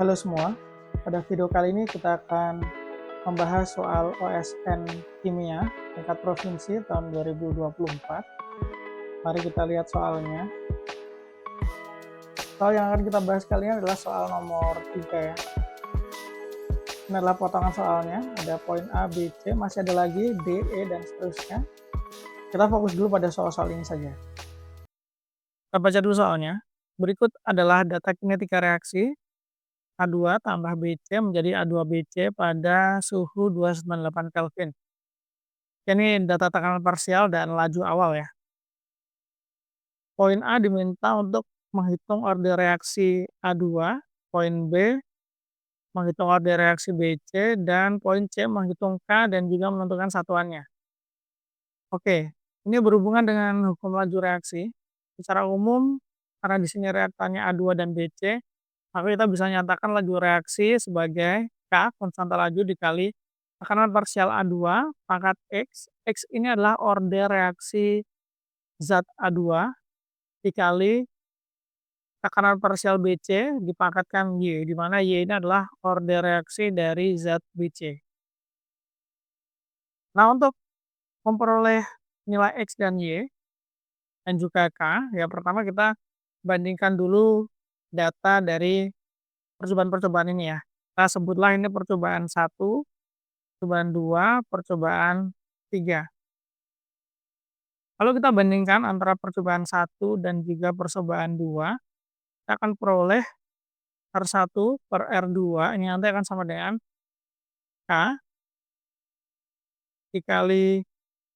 Halo semua, pada video kali ini kita akan membahas soal OSN Kimia tingkat provinsi tahun 2024. Mari kita lihat soalnya. Soal yang akan kita bahas kali ini adalah soal nomor 3 ya. Ini adalah potongan soalnya, ada poin A, B, C, masih ada lagi D, E, dan seterusnya. Kita fokus dulu pada soal-soal ini saja. Kita baca dulu soalnya. Berikut adalah data kinetika reaksi A2 tambah BC menjadi A2BC pada suhu 298 Kelvin. Ini data tekanan parsial dan laju awal ya. Poin A diminta untuk menghitung orde reaksi A2, poin B menghitung orde reaksi BC, dan poin C menghitung K dan juga menentukan satuannya. Oke, ini berhubungan dengan hukum laju reaksi. Secara umum, karena di sini reaktannya A2 dan BC, maka kita bisa nyatakan laju reaksi sebagai K, konstanta laju, dikali tekanan parsial A2 pangkat X. X ini adalah orde reaksi zat A2 dikali tekanan parsial BC dipangkatkan Y, di mana Y ini adalah orde reaksi dari zat BC. Nah, untuk memperoleh nilai X dan Y dan juga K, ya pertama kita bandingkan dulu data dari percobaan-percobaan ini ya. Kita sebutlah ini percobaan 1, percobaan 2, percobaan 3. Kalau kita bandingkan antara percobaan 1 dan juga percobaan 2, kita akan peroleh R1 per R2, ini nanti akan sama dengan K dikali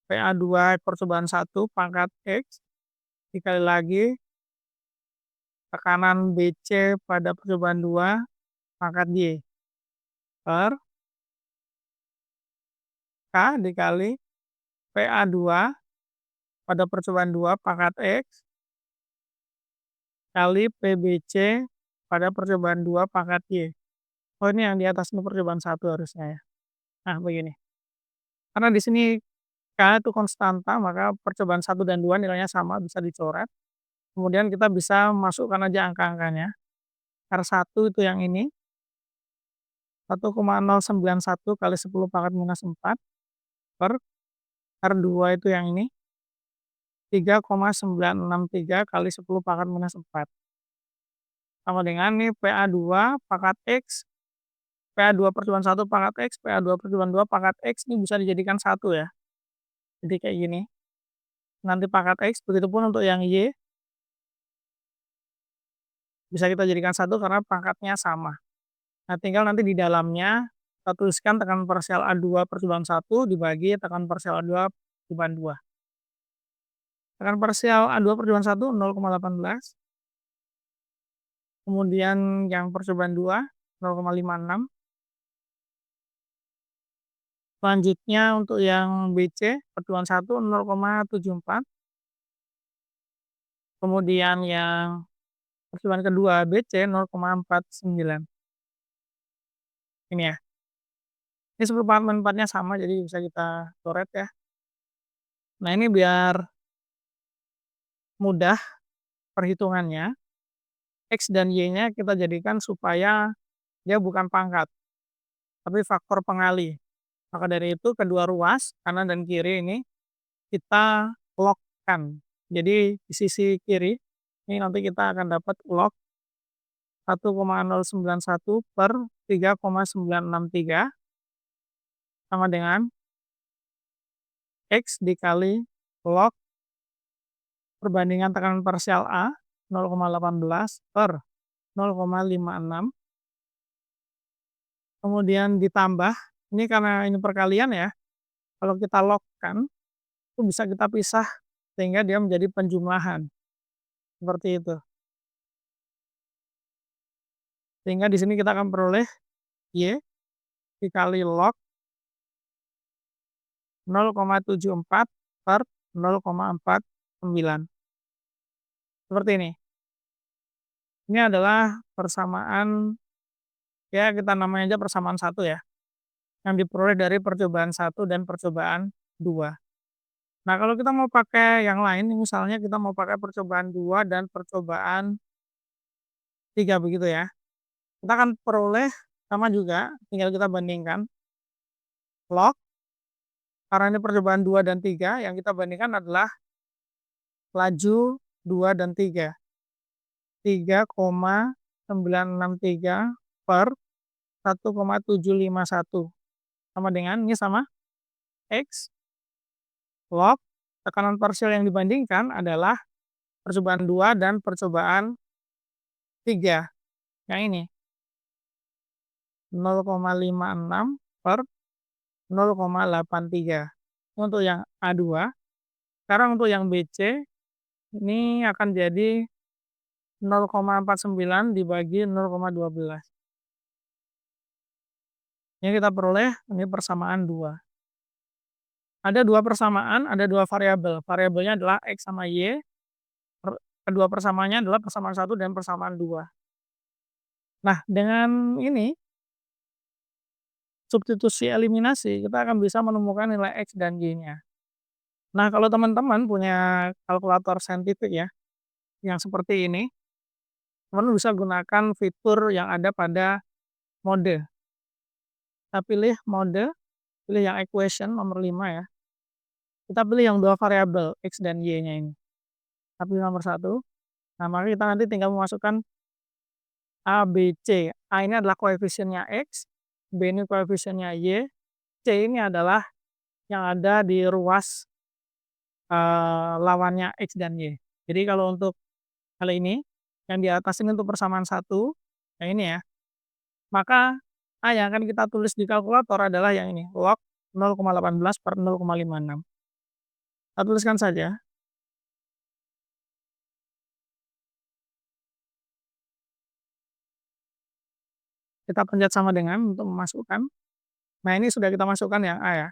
PA2 percobaan 1 pangkat X, dikali lagi tekanan BC pada percobaan 2 pangkat Y, per K dikali PA2 pada percobaan 2 pangkat X, kali PBC pada percobaan 2 pangkat Y. Oh, ini yang di atas ini percobaan 1 harusnya ya. Nah, begini. Karena di sini K itu konstanta, maka percobaan 1 dan 2 nilainya sama, bisa dicoret. Kemudian kita bisa masukkan aja angka-angkanya. R1 itu yang ini, 1,091 kali 10 pangkat minus 4, per R2 itu yang ini, 3,963 kali 10 pangkat minus 4. Sama dengan nih PA2 pangkat X, PA2 percobaan 1 pangkat X, PA2 percobaan 2 pangkat X, ini bisa dijadikan 1 ya. Jadi kayak gini. Nanti pangkat X, begitupun untuk yang Y, bisa kita jadikan 1 karena pangkatnya sama. Nah, tinggal nanti di dalamnya kita tuliskan tekanan parsial A2 percobaan 1 dibagi tekanan parsial A2 percobaan 2. Tekanan parsial A2 percobaan 1 0,18. Kemudian yang percobaan 2 0,56. Selanjutnya untuk yang BC percobaan 1 0,74. Kemudian yang percobaan kedua BC 0,49. Ini ya. Ini seperempat manfaatnya sama, jadi bisa kita coret ya. Nah, ini biar mudah perhitungannya, X dan Y-nya kita jadikan supaya dia bukan pangkat, tapi faktor pengali. Maka dari itu kedua ruas, kanan dan kiri ini, kita log-kan. Jadi di sisi kiri, ini nanti kita akan dapat log 1,091 per 3,963 sama dengan X dikali log perbandingan tekanan parsial A 0,18 per 0,56, kemudian ditambah, ini karena ini perkalian ya, kalau kita log-kan itu bisa kita pisah sehingga dia menjadi penjumlahan, seperti itu. Sehingga di sini kita akan peroleh Y dikali log 0,74 per 0,49. Seperti ini. Ini adalah persamaan, ya kita namanya aja persamaan 1 ya, yang diperoleh dari percobaan 1 dan percobaan 2. Nah, kalau kita mau pakai yang lain, misalnya kita mau pakai percobaan 2 dan percobaan 3 begitu ya. Kita akan peroleh sama juga, tinggal kita bandingkan. Log, karena ini percobaan 2 dan 3, yang kita bandingkan adalah laju 2 dan 3. 3,963 per 1,751. Sama dengan, ini sama, X, log, tekanan parsial yang dibandingkan adalah percobaan 2 dan percobaan 3. Yang ini, 0,56 per 0,83. Untuk yang A2. Sekarang untuk yang BC, ini akan jadi 0,49 dibagi 0,12. Ini kita peroleh, ini persamaan 2. Ada 2 persamaan, ada 2 variabel. Variabelnya adalah X sama Y. Kedua persamaannya adalah persamaan 1 dan persamaan 2. Nah, dengan ini, substitusi eliminasi, kita akan bisa menemukan nilai X dan Y-nya. Nah, kalau teman-teman punya kalkulator saintifik ya, yang seperti ini, teman bisa gunakan fitur yang ada pada mode. Kita pilih mode, pilih yang equation nomor 5 ya. Kita pilih yang 2 variabel X dan Y-nya ini. Kita pilih nomor 1. Nah, maka kita nanti tinggal memasukkan A, B, C. A ini adalah koefisiennya X, B ini koefisiennya Y, C ini adalah yang ada di ruas lawannya X dan Y. Jadi kalau untuk hal ini, yang di atas ini untuk persamaan 1, yang ini ya, maka A yang akan kita tulis di kalkulator adalah yang ini, log 0,18 per 0,56. Kita tuliskan saja. Kita pencet sama dengan untuk memasukkan. Nah, ini sudah kita masukkan yang A ya.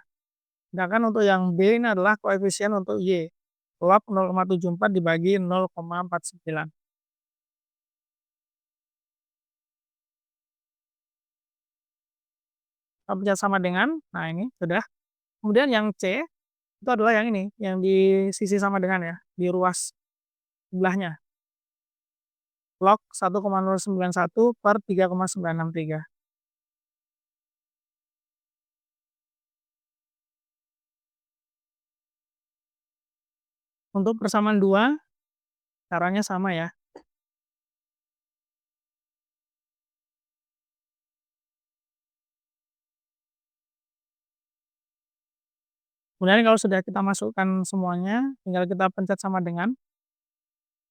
Sedangkan untuk yang B ini adalah koefisien untuk Y. Log 0,74 dibagi 0,49. Kita pencet sama dengan, nah ini sudah. Kemudian yang C, itu adalah yang ini, yang di sisi sama dengan ya, di ruas sebelahnya. Log 1,091 per 3,963. Untuk persamaan 2, caranya sama ya. Kemudian kalau sudah kita masukkan semuanya, tinggal kita pencet sama dengan,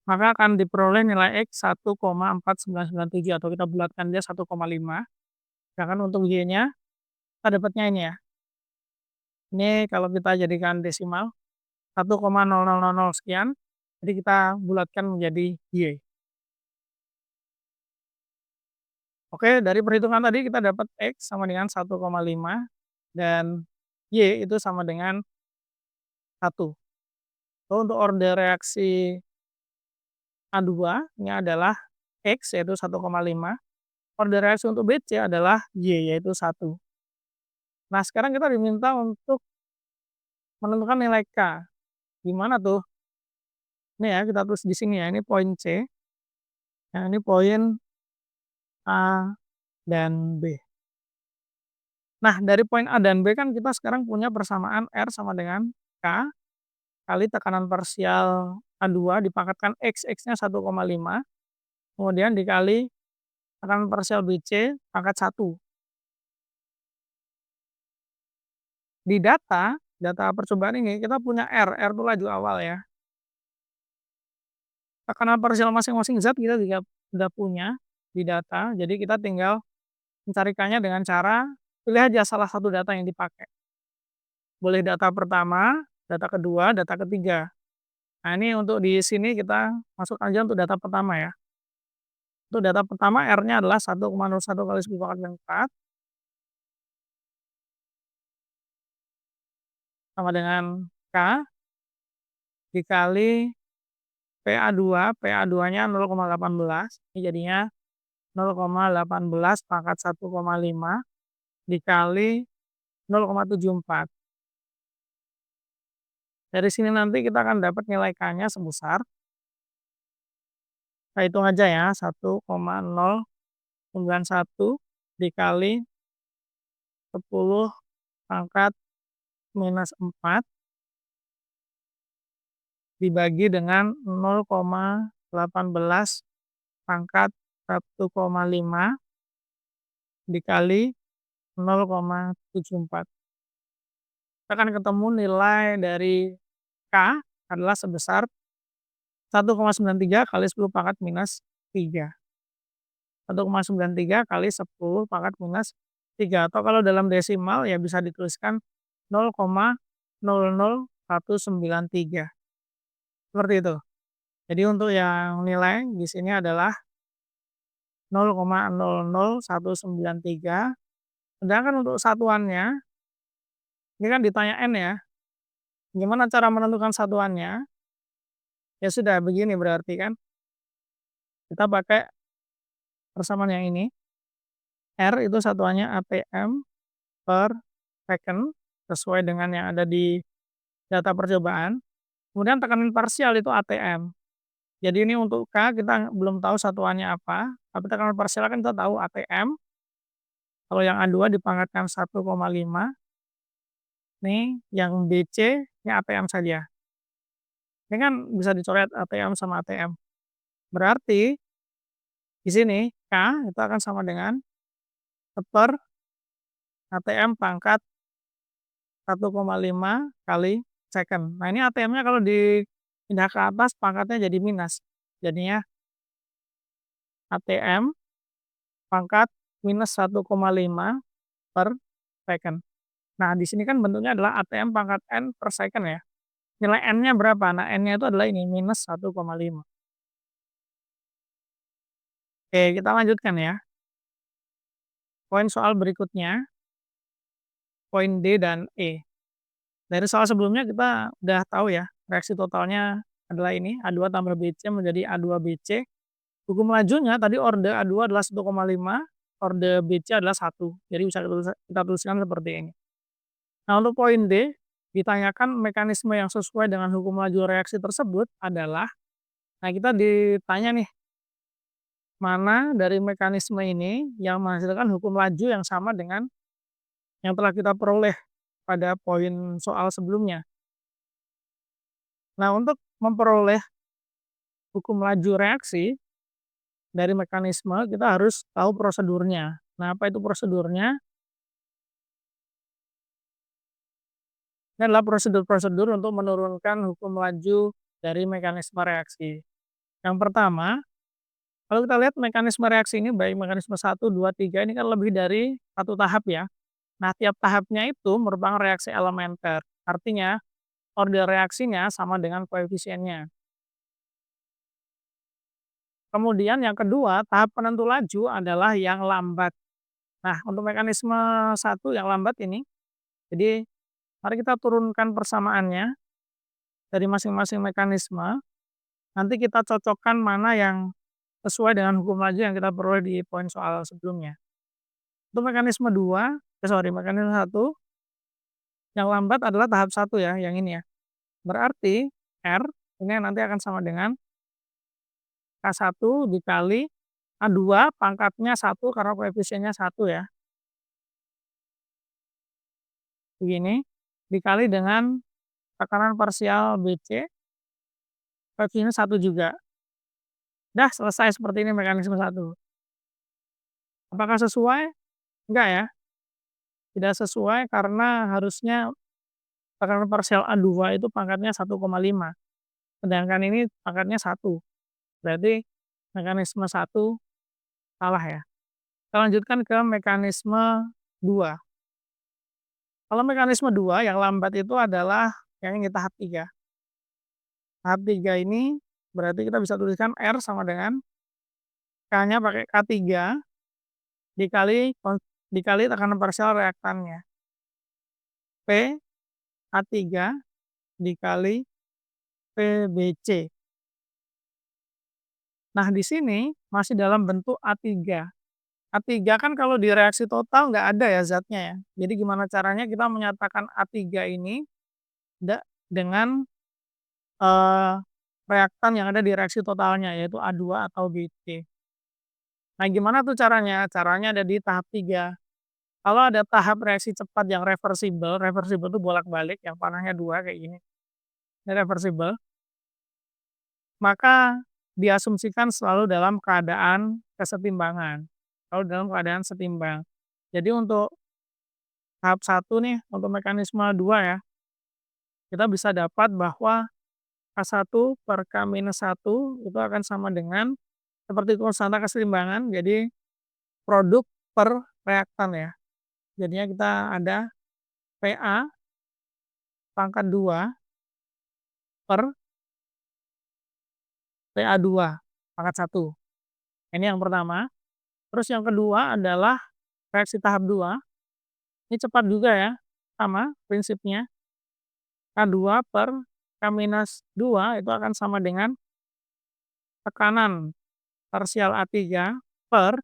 maka akan diperoleh nilai X 1,4997 atau kita bulatkan dia 1,5. Sedangkan untuk Y-nya, kita dapatnya ini ya. Ini kalau kita jadikan desimal, 1,0000 sekian, jadi kita bulatkan menjadi Y. Oke, dari perhitungan tadi kita dapat X sama dengan 1,5 dan Y itu sama dengan 1. So, untuk order reaksi A2 ini adalah X yaitu 1,5, order reaksi untuk BC adalah Y yaitu 1. Nah, sekarang kita diminta untuk menentukan nilai K. Gimana tuh? Ini ya, kita tulis di sini ya, ini poin C, yang ini poin A dan B. Nah, dari poin A dan B kan kita sekarang punya persamaan R sama dengan K kali tekanan parsial A2 dipangkatkan X, X-nya 1,5, kemudian dikali tekanan parsial BC pangkat 1. Di data percobaan ini kita punya R itu laju awal ya. Tekanan parsial masing-masing zat kita juga sudah punya di data, jadi kita tinggal mencarikannya dengan cara pilih aja salah satu data yang dipakai. Boleh data pertama, data kedua, data ketiga. Nah, ini untuk di sini kita masuk aja untuk data pertama ya. Untuk data pertama R-nya adalah 1,01 kali 10⁴ sama dengan K dikali PA2, PA2-nya 0,18, ini jadinya 0,18 pangkat 1,5 dikali 0,74. Dari sini nanti kita akan dapat nilai K-nya sebesar, kita hitung aja ya, 1,0 91 dikali 10 pangkat minus 4 dibagi dengan 0,18 pangkat 1,5 dikali 0,74. Kita akan ketemu nilai dari K adalah sebesar 1,93 kali 10 pangkat minus 3. 1,93 kali 10 pangkat minus 3, atau kalau dalam desimal ya bisa dituliskan 0,00193. Seperti itu. Jadi untuk yang nilai di sini adalah 0,00193, sedangkan untuk satuannya, ini kan ditanya N ya, gimana cara menentukan satuannya? Ya sudah begini berarti kan, kita pakai persamaan yang ini, R itu satuannya ATM per second, sesuai dengan yang ada di data percobaan, kemudian tekanan parsial itu ATM. Jadi ini untuk K kita belum tahu satuannya apa, tapi tekanan parsial kan kita tahu ATM, kalau yang A2 dipangkatkan 1,5, nih yang BC ini ATM saja. Ini kan bisa dicoret ATM sama ATM. Berarti di sini K itu akan sama dengan 1/, ATM pangkat 1,5 kali second. Nah ini ATM-nya kalau dipindah ke atas pangkatnya jadi minus. Jadinya ATM pangkat minus 1,5 per second. Nah di sini kan bentuknya adalah ATM pangkat N per second ya. Nilai N-nya berapa? Nah N-nya itu adalah ini, minus 1,5. Oke, kita lanjutkan ya. Poin soal berikutnya, poin D dan E. Dari soal sebelumnya kita udah tahu ya, reaksi totalnya adalah ini, A2 tambah BC menjadi A2BC. Hukum lajunya tadi orde A2 adalah 1,5, orde BC adalah 1. Jadi bisa kita tuliskan seperti ini. Nah untuk poin D, ditanyakan mekanisme yang sesuai dengan hukum laju reaksi tersebut adalah, nah kita ditanya nih, mana dari mekanisme ini yang menghasilkan hukum laju yang sama dengan yang telah kita peroleh pada poin soal sebelumnya. Nah, untuk memperoleh hukum laju reaksi dari mekanisme, kita harus tahu prosedurnya. Nah, apa itu prosedurnya? Ini adalah prosedur-prosedur untuk menurunkan hukum laju dari mekanisme reaksi. Yang pertama, kalau kita lihat mekanisme reaksi ini, baik mekanisme 1, 2, 3, ini kan lebih dari satu tahap ya. Nah, tiap tahapnya itu merupakan reaksi elementer. Artinya, order reaksinya sama dengan koefisiennya. Kemudian yang kedua, tahap penentu laju adalah yang lambat. Nah, untuk mekanisme 1 yang lambat ini, jadi mari kita turunkan persamaannya dari masing-masing mekanisme, nanti kita cocokkan mana yang sesuai dengan hukum laju yang kita peroleh di poin soal sebelumnya. Untuk mekanisme 2, mekanisme 1, yang lambat adalah tahap 1 ya, yang ini ya. Berarti R ini nanti akan sama dengan K1 dikali A2 pangkatnya 1 karena koefisiennya 1 ya. Begini, dikali dengan tekanan parsial BC, koefisiennya 1 juga. Dah selesai seperti ini mekanisme 1. Apakah sesuai? Enggak ya, tidak sesuai karena harusnya tekanan parsial A2 itu pangkatnya 1,5, sedangkan ini pangkatnya 1. Berarti mekanisme 1 salah ya. Kita lanjutkan ke mekanisme 2. Kalau mekanisme 2 yang lambat itu adalah yang ini tahap 3. Tahap 3 ini berarti kita bisa tuliskan R sama dengan K-nya pakai K3 dikali tekanan parsial reaktannya. P A3 dikali PBC. Nah, di sini masih dalam bentuk A3. A3 kan kalau di reaksi total nggak ada ya zatnya ya. Jadi gimana caranya kita menyatakan A3 ini dengan reaktan yang ada di reaksi totalnya, yaitu A2 atau BC. Nah, gimana tuh caranya? Caranya ada di tahap 3. Kalau ada tahap reaksi cepat yang reversibel, reversibel tuh bolak-balik yang panahnya 2 kayak gini, ini reversibel, maka diasumsikan selalu dalam keadaan kesetimbangan, selalu dalam keadaan setimbang. Jadi untuk tahap 1 nih, untuk mekanisme 2 ya, kita bisa dapat bahwa K1 per K-1 itu akan sama dengan seperti konstanta kesetimbangan, jadi produk per reaktan ya. Jadinya kita ada Pa pangkat 2 per Pa2 pangkat 1. Ini yang pertama. Terus yang kedua adalah reaksi tahap 2, ini cepat juga ya, sama prinsipnya, K2 per K-2 itu akan sama dengan tekanan parsial A3 per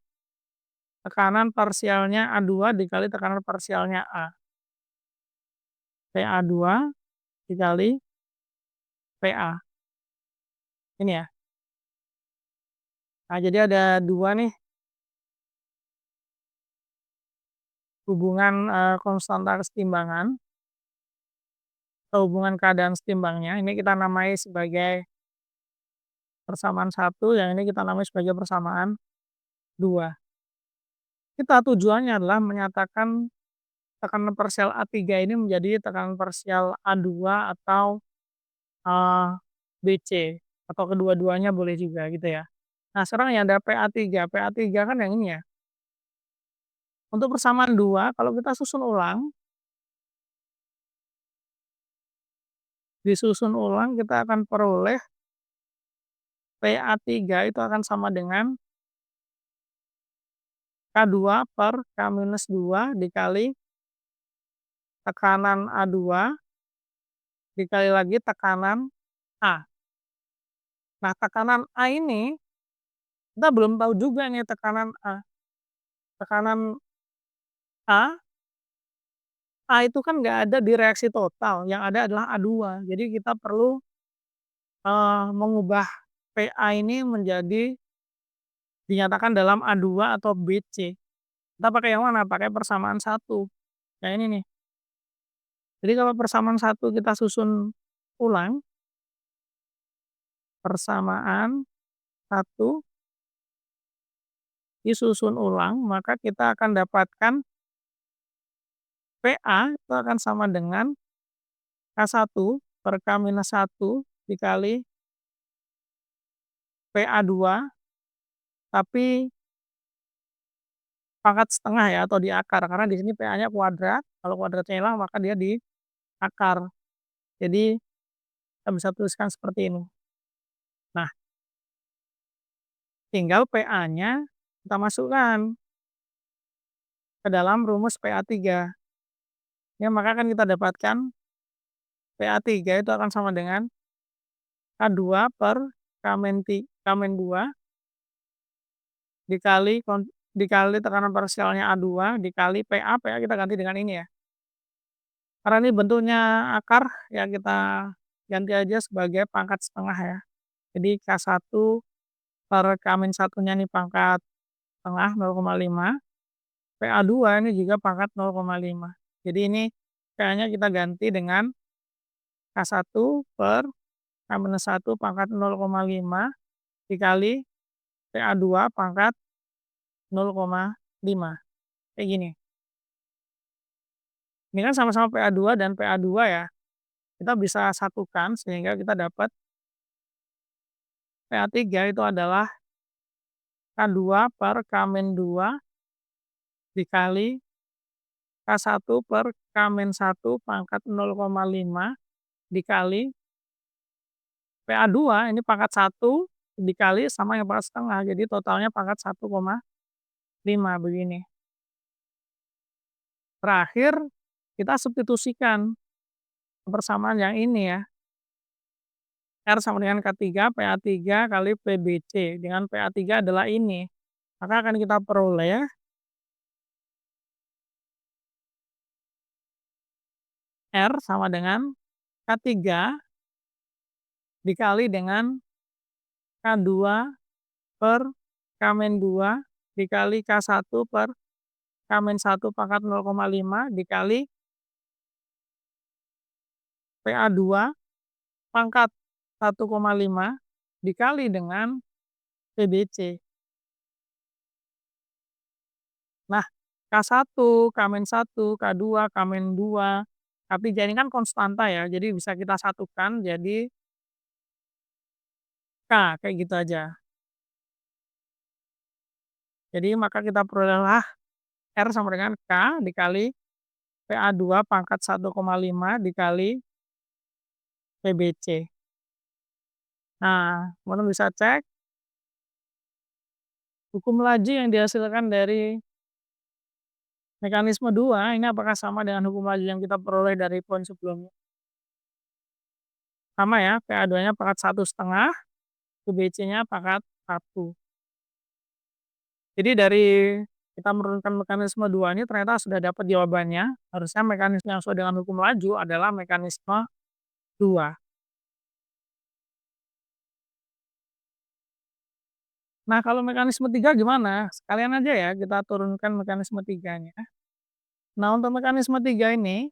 tekanan parsialnya A2 dikali tekanan parsialnya A. Pa2 dikali Pa. Ini ya. Nah, jadi ada 2 nih hubungan, konstanta kesetimbangan atau hubungan keadaan setimbangnya. Ini kita namai sebagai persamaan 1, yang ini kita namai sebagai persamaan 2. Kita tujuannya adalah menyatakan tekanan parsial A3 ini menjadi tekanan parsial A2 atau, eee, BC atau kedua-duanya boleh juga gitu ya. Nah, sekarang yang ada PA3, PA3 kan yang ini ya. Untuk persamaan 2 kalau kita susun ulang, disusun ulang kita akan peroleh PA3 itu akan sama dengan K2 per K-2 dikali tekanan A2 dikali lagi tekanan A. Nah, tekanan A ini kita belum tahu juga nih tekanan A. Tekanan A, A itu kan nggak ada di reaksi total, yang ada adalah A2. Jadi kita perlu, mengubah PA ini menjadi dinyatakan dalam A2 atau BC. Kita pakai yang mana? Pakai persamaan 1. Nah, ini nih. Jadi kalau persamaan 1 kita susun ulang, persamaan 1 disusun ulang, maka kita akan dapatkan PA itu akan sama dengan K1 per K-1 dikali PA2, tapi pangkat setengah ya atau di akar, karena di sini PA-nya kuadrat, kalau kuadratnya hilang maka dia di akar. Jadi kita bisa tuliskan seperti ini. Nah, tinggal PA-nya kita masukkan ke dalam rumus PA3. Ya, maka akan kita dapatkan PA3 itu akan sama dengan K2 per K-2 dikali tekanan parsialnya A2 dikali PA, PA kita ganti dengan ini ya. Karena ini bentuknya akar, ya kita ganti aja sebagai pangkat setengah ya. Jadi K1 per K-1-nya ini pangkat setengah 0,5, PA2 ini juga pangkat 0,5. Jadi ini PA-nya kita ganti dengan K1 per K-1 pangkat 0,5 dikali PA2 pangkat 0,5, kayak gini. Ini kan sama-sama PA2 dan PA2 ya, kita bisa satukan sehingga kita dapat PA3 itu adalah K2 per K-2 dikali K1 per K-1 pangkat 0,5 dikali PA2 ini pangkat 1 dikali sama yang pangkat setengah, jadi totalnya pangkat 1,5 begini. Terakhir kita substitusikan persamaan yang ini ya, R sama dengan K3, PA3 kali PBC, dengan PA3 adalah ini. Maka akan kita peroleh R sama dengan K3 dikali dengan K2 per K-2 dikali K1 per K-1 pangkat 0,5 dikali PA2 pangkat 1,5 dikali dengan PBC. Nah, K1, K-1, K2, K-2, K3 ini kan konstanta ya, jadi bisa kita satukan jadi K, kayak gitu aja. Jadi maka kita perolehlah R sama dengan K dikali PA2 pangkat 1,5 dikali PBC. Nah, kemudian bisa cek hukum laju yang dihasilkan dari mekanisme 2 ini apakah sama dengan hukum laju yang kita peroleh dari poin sebelumnya. Sama ya, PA2-nya pangkat 1,5, PBC-nya pangkat 1. Jadi dari kita menurunkan mekanisme 2 ini ternyata sudah dapat jawabannya, harusnya mekanisme yang sesuai dengan hukum laju adalah mekanisme 2. Nah, kalau mekanisme 3 gimana? Sekalian aja ya kita turunkan mekanisme 3-nya. Nah, untuk mekanisme 3 ini,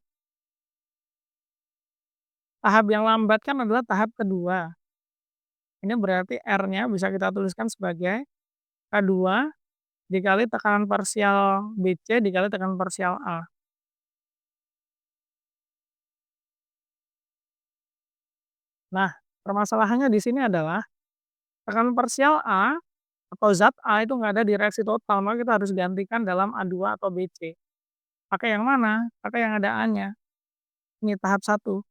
tahap yang lambat kan adalah tahap kedua. Ini berarti R-nya bisa kita tuliskan sebagai K2 dikali tekanan parsial BC dikali tekanan parsial A. Nah, permasalahannya di sini adalah tekanan parsial A atau zat A itu nggak ada di reaksi total, maka kita harus gantikan dalam A2 atau BC. Pakai yang mana? Pakai yang ada A-nya. Ini tahap 1.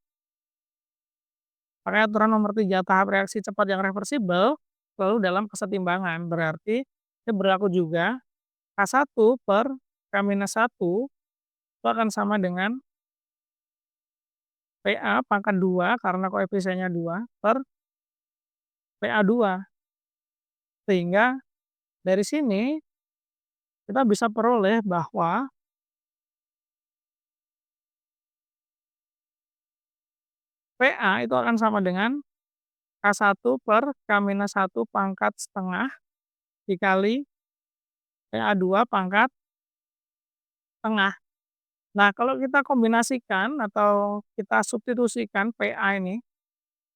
Pakai aturan nomor 3 tahap reaksi cepat yang reversibel selalu dalam kesetimbangan. Berarti ini berlaku juga K1 per K-1 itu akan sama dengan PA pangkat 2 karena koefisiennya 2 per PA2. Sehingga dari sini kita bisa peroleh bahwa PA itu akan sama dengan K1 per K-1 pangkat setengah dikali PA2 pangkat setengah. Nah, kalau kita kombinasikan atau kita substitusikan PA ini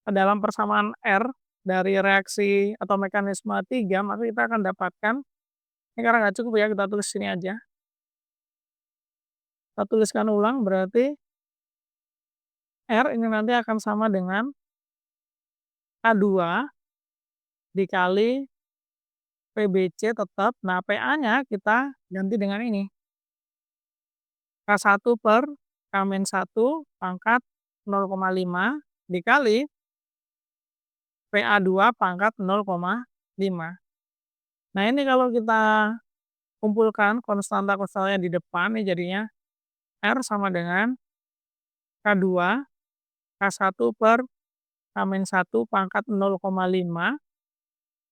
ke dalam persamaan R dari reaksi atau mekanisme 3, maka kita akan dapatkan, ini karena nggak cukup ya, kita tulis sini aja. Kita tuliskan ulang, berarti R ini nanti akan sama dengan K2 dikali PBC tetap. Nah, PA-nya kita ganti dengan ini. K1 per K-1 pangkat 0,5 dikali PA2 pangkat 0,5. Nah, ini kalau kita kumpulkan konstanta-konstantanya di depan, ini jadinya R sama dengan K2, K1 per K-1 pangkat 0,5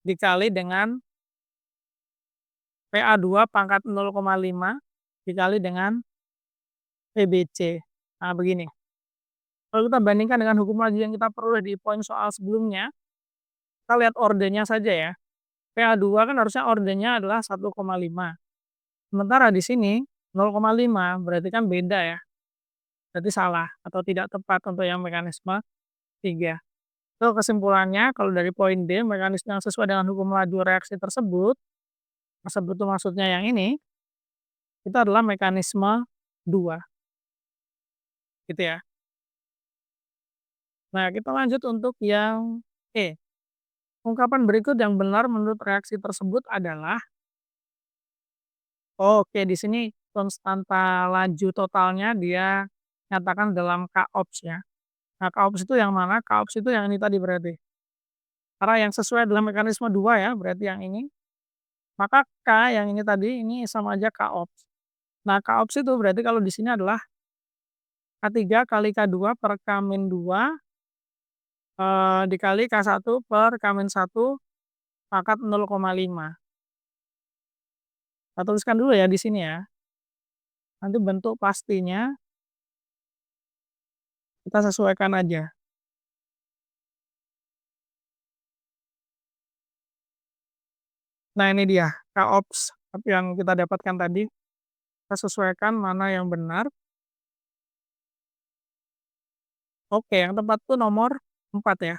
dikali dengan PA2 pangkat 0,5 dikali dengan PBC. Nah, begini. Kalau kita bandingkan dengan hukum laju yang kita peroleh di poin soal sebelumnya, kita lihat ordernya saja ya. PA2 kan harusnya ordernya adalah 1,5. Sementara di sini 0,5, berarti kan beda ya. Berarti salah atau tidak tepat untuk yang mekanisme 3. So, kesimpulannya kalau dari poin D, mekanisme yang sesuai dengan hukum laju reaksi tersebut itu maksudnya yang ini, itu adalah mekanisme 2, gitu ya. Nah, kita lanjut untuk yang E. Ungkapan berikut yang benar menurut reaksi tersebut adalah, oke, di sini konstanta laju totalnya dia nyatakan dalam K-ops ya. Nah, K-ops itu yang mana? K-ops itu yang ini tadi berarti. Karena yang sesuai dalam mekanisme 2 ya, berarti yang ini. Maka K yang ini tadi, ini sama aja K-ops. Nah, K-ops itu berarti kalau di sini adalah K3 kali K2 per K-2 dikali K1 per K-1 pangkat 0,5. Kita tuliskan dulu ya di sini ya. Nanti bentuk pastinya kita sesuaikan aja. Nah, ini dia K-ops. Tapi yang kita dapatkan tadi, kita sesuaikan mana yang benar. Oke, yang tepat tuh nomor 4 ya.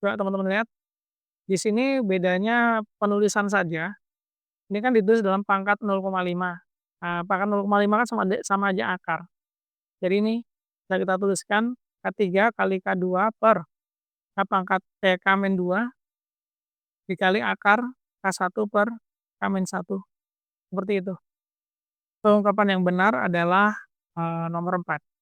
Coba teman-teman lihat, di sini bedanya penulisan saja. Ini kan ditulis dalam pangkat 0,5. Pangkat 0,5 kan sama aja akar. Jadi ini bisa kita tuliskan K3 kali K2 per K pangkat K-2 dikali akar K1 per K-1. Seperti itu. Pengungkapan yang benar adalah nomor 4.